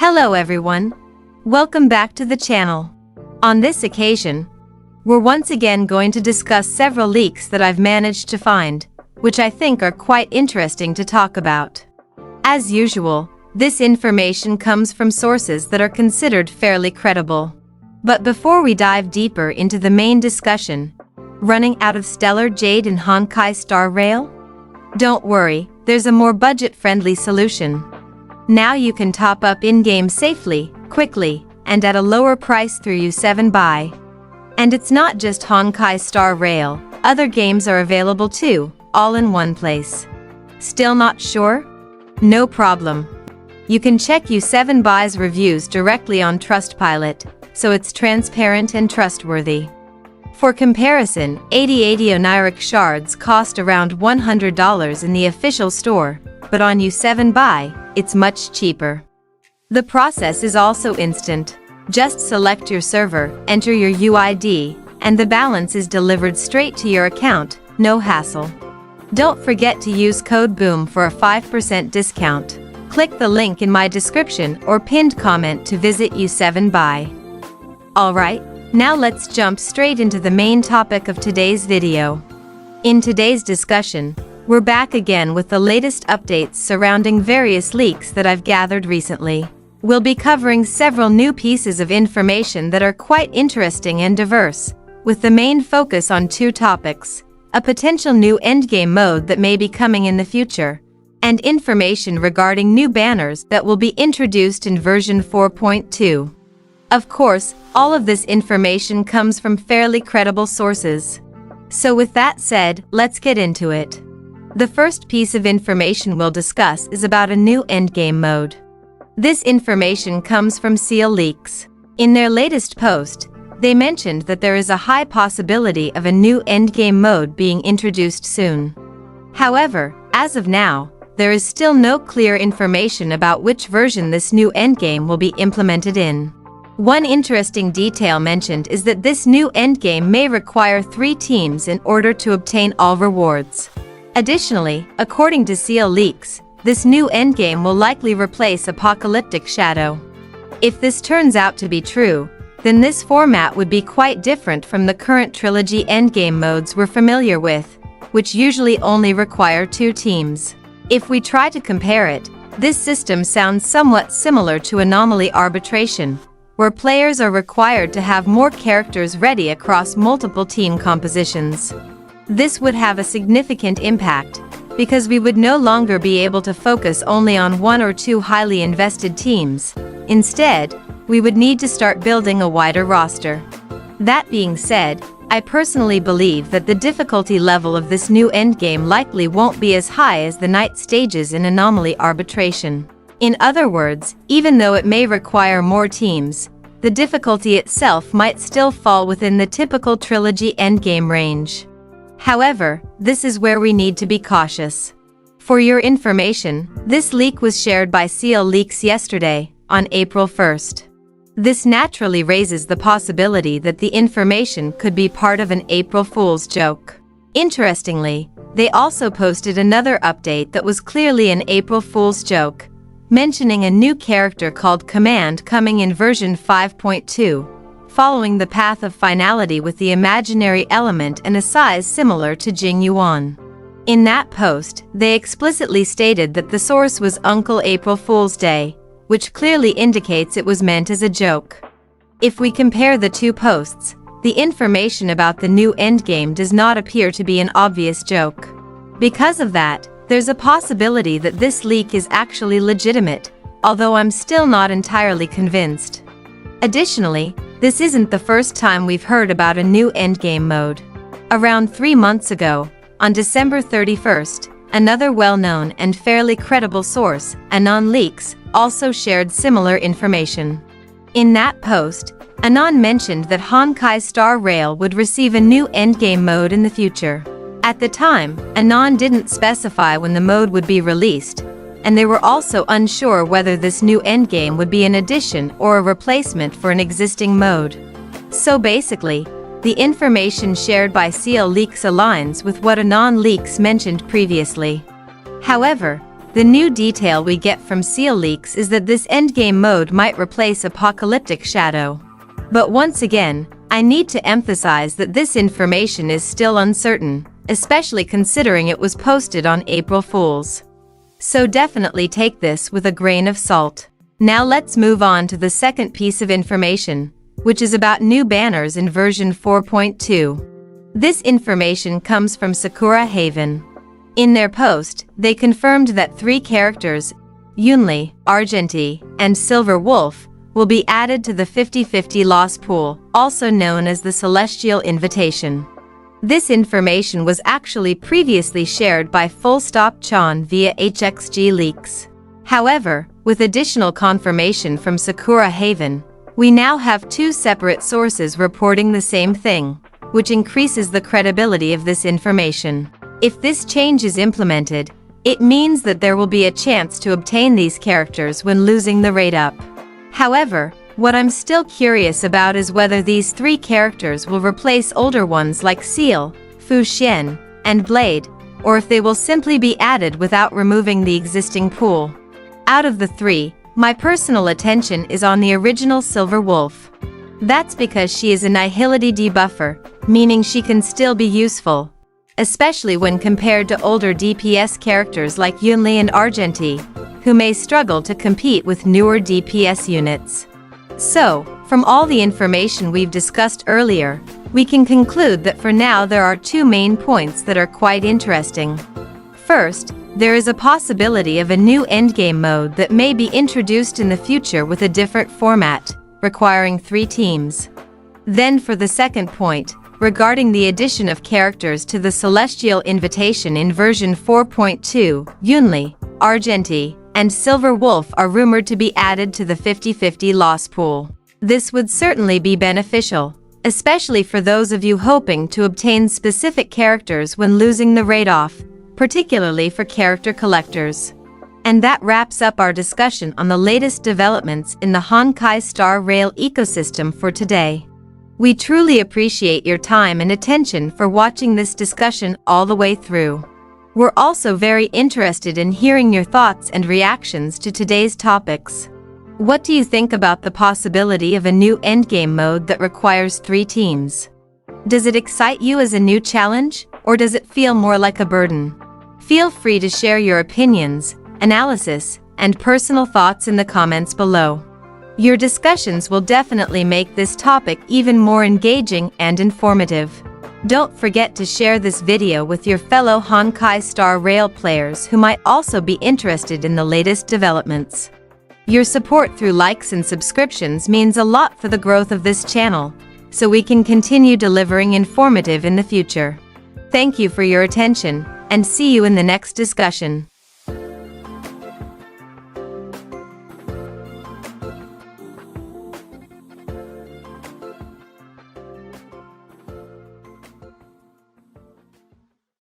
Hello everyone. Welcome back to the channel. On this occasion, we're once again going to discuss several leaks that I've managed to find, which I think are quite interesting to talk about. As usual, this information comes from sources that are considered fairly credible. But before we dive deeper into the main discussion, running out of stellar jade and Honkai starrail? Don't worry, there's a more budget-friendly solution. Now you can top up in-game safely, quickly, and at a lower price through U7 Buy. And it's not just Honkai starrail, other games are available too, all in one place. Still not sure? No problem. You can check U7 Buy's reviews directly on Trustpilot, so it's transparent and trustworthy. For comparison, 80 oniric shards cost around $100 in the official store, but on U7 Buy, it's much cheaper. The process is also instant. Just select your server, enter your UID, and the balance is delivered straight to your account, no hassle. Don't forget to use code BOOM for a 5% discount. Click the link in my description or pinned comment to visit U7 Buy. Alright, now let's jump straight into the main topic of today's video. In today's discussion, we're back again with the latest updates surrounding various leaks that I've gathered recently. We'll be covering several new pieces of information that are quite interesting and diverse, with the main focus on two topics: a potential new endgame mode that may be coming in the future, and information regarding new banners that will be introduced in version 4.2. Of course, all of this information comes from fairly credible sources. So with that said, let's get into it. The first piece of information we'll discuss is about a new endgame mode. This information comes from Seal Leaks. In their latest post, they mentioned that there is a high possibility of a new endgame mode being introduced soon. However, as of now, there is still no clear information about which version this new endgame will be implemented in. One interesting detail mentioned is that this new endgame may require 3 teams in order to obtain all rewards. Additionally, according to Seal Leaks, this new endgame will likely replace Apocalyptic Shadow. If this turns out to be true, then this format would be quite different from the current trilogy endgame modes we're familiar with, which usually only require 2 teams. If we try to compare it, this system sounds somewhat similar to Anomaly Arbitration, where players are required to have more characters ready across multiple team compositions. This would have a significant impact, because we would no longer be able to focus only on 1 or 2 highly invested teams. Instead, we would need to start building a wider roster. That being said, I personally believe that the difficulty level of this new endgame likely won't be as high as the night stages in Anomaly Arbitration. In other words, even though it may require more teams, the difficulty itself might still fall within the typical trilogy endgame range. However, this is where we need to be cautious. For your information, this leak was shared by Seal Leaks yesterday, on April 1st. This naturally raises the possibility that the information could be part of an April Fool's joke. Interestingly, they also posted another update that was clearly an April Fool's joke, mentioning a new character called Command coming in version 5.2. Following the path of finality with the imaginary element and a size similar to Jing Yuan. In that post, they explicitly stated that the source was Uncle April Fool's Day, which clearly indicates it was meant as a joke. If we compare the two posts, the information about the new endgame does not appear to be an obvious joke. Because of that, there's a possibility that this leak is actually legitimate, although I'm still not entirely convinced. Additionally, this isn't the first time we've heard about a new endgame mode. Around 3 months ago, on December 31st, another well-known and fairly credible source, Anon Leaks, also shared similar information. In that post, Anon mentioned that Honkai starrail would receive a new endgame mode in the future. At the time, Anon didn't specify when the mode would be released, and they were also unsure whether this new endgame would be an addition or a replacement for an existing mode. So basically, the information shared by Seal Leaks aligns with what Anon Leaks mentioned previously. However, The new detail we get from Seal leaks is that this endgame mode might replace Apocalyptic Shadow. But once again, I need to emphasize that this information is still uncertain, especially considering it was posted on April Fools. So definitely take this with a grain of salt. Now let's move on to the second piece of information, which is about new banners in version 4.2. This information comes from Sakura Haven. In their post, they confirmed that 3 characters, Yunli, Argenti, and Silverwolf, will be added to the 50-50 loss pool, also known as the Celestial Invitation. This information was actually previously shared by Full Stop Chan via HXG leaks. However, with additional confirmation from Sakura Haven, we now have 2 separate sources reporting the same thing, which increases the credibility of this information. If this change is implemented, it means that there will be a chance to obtain these characters when losing the raid up. However, what I'm still curious about is whether these 3 characters will replace older ones like Seal, Fu Xian, and Blade, or if they will simply be added without removing the existing pool. Out of the 3, my personal attention is on the original Silverwolf. That's because she is a nihility debuffer, meaning she can still be useful, especially when compared to older DPS characters like Yunli and Argenti, who may struggle to compete with newer DPS units. So, from all the information we've discussed earlier, we can conclude that for now there are 2 main points that are quite interesting. First, there is a possibility of a new endgame mode that may be introduced in the future with a different format, requiring 3 teams. Then for the second point, regarding the addition of characters to the Celestial Invitation in version 4.2, Yunli, Argenti, and Silverwolf are rumored to be added to the 50-50 loss pool. This would certainly be beneficial, especially for those of you hoping to obtain specific characters when losing the raid off, particularly for character collectors. And that wraps up our discussion on the latest developments in the Honkai Star Rail ecosystem for today. We truly appreciate your time and attention for watching this discussion all the way through. We're also very interested in hearing your thoughts and reactions to today's topics. What do you think about the possibility of a new endgame mode that requires 3 teams? Does it excite you as a new challenge, or does it feel more like a burden? Feel free to share your opinions, analysis, and personal thoughts in the comments below. Your discussions will definitely make this topic even more engaging and informative. Don't forget to share this video with your fellow Honkai Star Rail players who might also be interested in the latest developments. Your support through likes and subscriptions means a lot for the growth of this channel, so we can continue delivering informative in the future. Thank you for your attention, and see you in the next discussion.